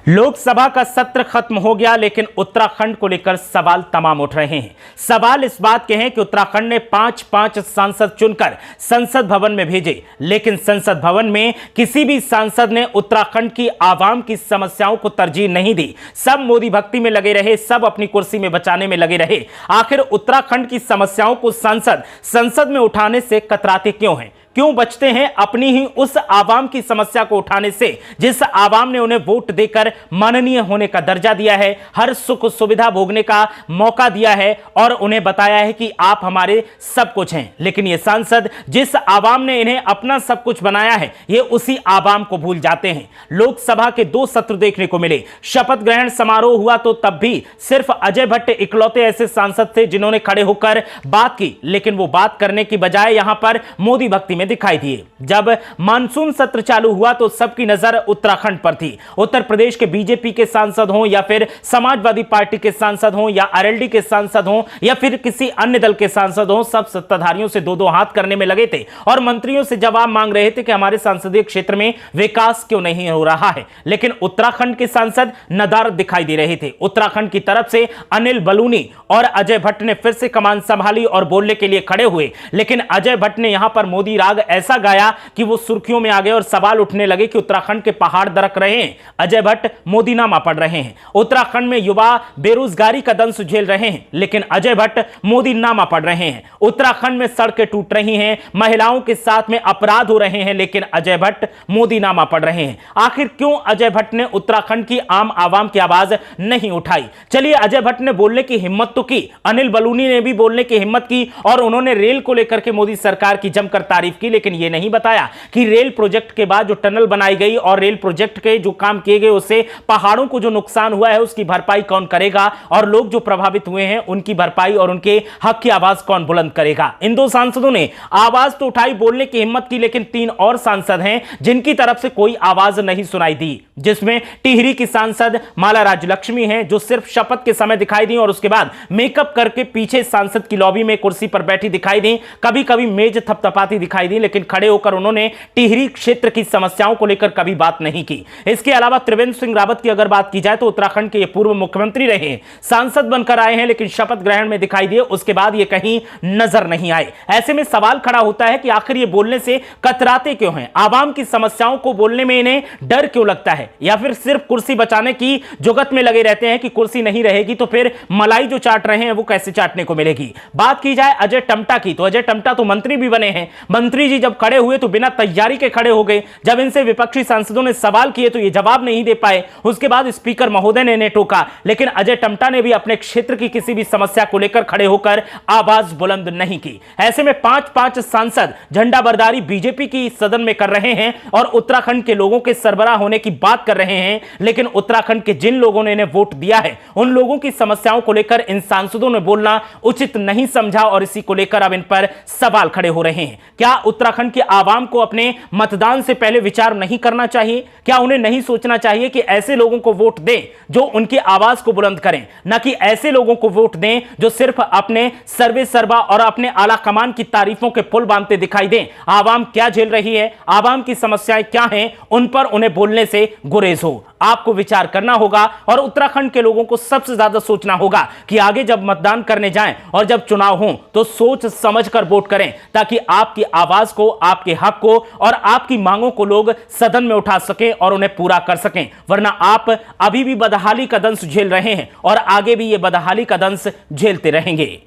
लोकसभा का सत्र खत्म हो गया, लेकिन उत्तराखंड को लेकर सवाल तमाम उठ रहे हैं। सवाल इस बात के हैं कि उत्तराखंड ने 5-5 सांसद चुनकर संसद भवन में भेजे, लेकिन संसद भवन में किसी भी सांसद ने उत्तराखंड की आवाम की समस्याओं को तरजीह नहीं दी। सब मोदी भक्ति में लगे रहे, सब अपनी कुर्सी में बचाने में लगे रहे। आखिर उत्तराखंड की समस्याओं को सांसद संसद में उठाने से कतराते क्यों हैं? क्यों बचते हैं अपनी ही उस आवाम की समस्या को उठाने से जिस आवाम ने उन्हें वोट देकर माननीय होने का दर्जा दिया है, हर सुख सुविधा भोगने का मौका दिया है और उन्हें बताया है कि आप हमारे सब कुछ हैं। लेकिन ये सांसद जिस आवाम ने इन्हें अपना सब कुछ बनाया है, ये उसी आवाम को भूल जाते हैं। लोकसभा के 2 सत्र देखने को मिले। शपथ ग्रहण समारोह हुआ तो तब भी सिर्फ अजय भट्ट इकलौते ऐसे सांसद थे जिन्होंने खड़े होकर बात की, लेकिन वो बात करने की बजाय यहां पर मोदी भक्ति दिखाई दिए। जब मानसून सत्र चालू हुआ तो सबकी नजर उत्तराखंड पर थी। उत्तर प्रदेश के बीजेपी के सांसद हों या फिर समाजवादी पार्टी के सांसद हों या आरएलडी के सांसद हों या फिर किसी अन्य दल के सांसद हों, सब सत्ताधारियों से 2-2 हाथ करने में लगे थे और मंत्रियों से जवाब मांग रहे थे कि हमारे संसदीय क्षेत्र में विकास क्यों नहीं हो रहा है। लेकिन उत्तराखंड के सांसद नदारद दिखाई दे रहे थे। उत्तराखंड की तरफ से अनिल बलूनी और अजय भट्ट ने फिर से कमान संभाली और बोलने के लिए खड़े हुए, लेकिन अजय भट्ट ने यहां पर मोदी राग ऐसा गाया कि वो सुर्खियों में आ गए और सवाल उठने लगे कि उत्तराखंड के पहाड़ दरक रहे हैं, अजय भट्ट मोदीनामा पढ़ रहे हैं। उत्तराखंड में युवा बेरोजगारी का दंश झेल रहे हैं, लेकिन अजय भट्ट मोदीनामा पढ़ रहे हैं। उत्तराखंड में सड़कें टूट रही हैं, महिलाओं के साथ में अपराध हो रहे हैं, लेकिन अजय भट्ट मोदीनामा पढ़ रहे हैं। आखिर क्यों अजय भट्ट ने उत्तराखंड की आम आवाम की आवाज नहीं उठाई? चलिए, अजय भट्ट ने बोलने की हिम्मत तो की, अनिल बलूनी ने भी बोलने की हिम्मत की और उन्होंने रेल को लेकर के मोदी सरकार की जमकर तारीफ की, लेकिन यह नहीं बताया कि रेल प्रोजेक्ट के बाद जो टनल बनाई गई और रेल प्रोजेक्ट के जो काम किए गए उससे पहाड़ों को जो नुकसान हुआ है उसकी भरपाई कौन करेगा और लोग जो प्रभावित हुए हैं उनकी भरपाई और उनके हक की आवाज कौन बुलंद करेगा। इन 2 सांसदों ने आवाज तो उठाई, बोलने की हिम्मत की, लेकिन 3 और सांसद हैं जिनकी तरफ से कोई आवाज नहीं सुनाई दी, जिसमें टिहरी की सांसद माला राज्यलक्ष्मी हैं जो सिर्फ शपथ के समय दिखाई दी और उसके बाद मेकअप करके पीछे सांसद की लॉबी में कुर्सी पर बैठी दिखाई दी, कभी कभी मेज थपथपाती दिखाई दी, लेकिन खड़े होकर उन्होंने टिहरी क्षेत्र की समस्याओं को लेकर कभी बात नहीं की। इसके अलावा त्रिवेंद्र सिंह रावत की अगर बात की जाए तो उत्तराखंड के ये पूर्व मुख्यमंत्री रहे, सांसद बनकर आए हैं, लेकिन शपथ ग्रहण में दिखाई दिए, उसके बाद ये कहीं नजर नहीं आए। ऐसे में सवाल खड़ा होता है कि आखिर ये बोलने से कतराते क्यों हैं? आवाम की समस्याओं को बोलने में इन्हें डर क्यों लगता है, या फिर सिर्फ कुर्सी बचाने की जुगत में लगे रहते हैं कि कुर्सी नहीं रहेगी तो फिर मलाई जो चाट रहे हैं वो कैसे चाटने को मिलेगी? बात की जाए अजय टम्टा की, तो अजय टम्टा तो मंत्री भी बने हैं। मंत्री जी जब खड़े हुए तो बिना तैयारी के खड़े हो गए। जब इनसे विपक्षी सांसदों ने सवाल किए तो ये जवाब नहीं दे पाए। उसके बाद स्पीकर महोदय ने इन्हें टोका, लेकिन अजय टम्टा ने भी अपने क्षेत्र की किसी भी समस्या को लेकर खड़े होकर आवाज बुलंद नहीं की। ऐसे में 5-5 सांसद झंडा बरदारी बीजेपी की सदन में कर रहे हैं और उत्तराखंड के लोगों के सरबराह होने की बात कर रहे हैं, लेकिन उत्तराखंड के जिन लोगों ने इन्हें वोट दिया है उन लोगों की समस्याओं को लेकर इन सांसदों ने बोलना उचित नहीं समझा और इसी को लेकर अब इन पर सवाल खड़े हो रहे हैं। क्या उत्तराखंड के आवाम को अपने मतदान से पहले विचार नहीं करना चाहिए? क्या उन्हें नहीं सोचना चाहिए कि ऐसे लोगों को वोट दें जो उनकी आवाज को बुलंद करें, न कि ऐसे लोगों को वोट दें जो सिर्फ अपने सर्वे सर्वा और अपने आला कमान की तारीफों के पुल बांधते दिखाई दें? आवाम क्या झेल रही है, आवाम की समस्याएं क्या हैं, उन पर उन्हें बोलने से गुरेज हो। आपको विचार करना होगा और उत्तराखंड के लोगों को सबसे ज्यादा सोचना होगा कि आगे जब मतदान करने जाएं और जब चुनाव हो तो सोच समझकर वोट करें, ताकि आपकी आवाज को, आपके हक को और आपकी मांगों को लोग सदन में उठा सकें और उन्हें पूरा कर सकें। वरना आप अभी भी बदहाली का दंश झेल रहे हैं और आगे भी ये बदहाली का दंश झेलते रहेंगे।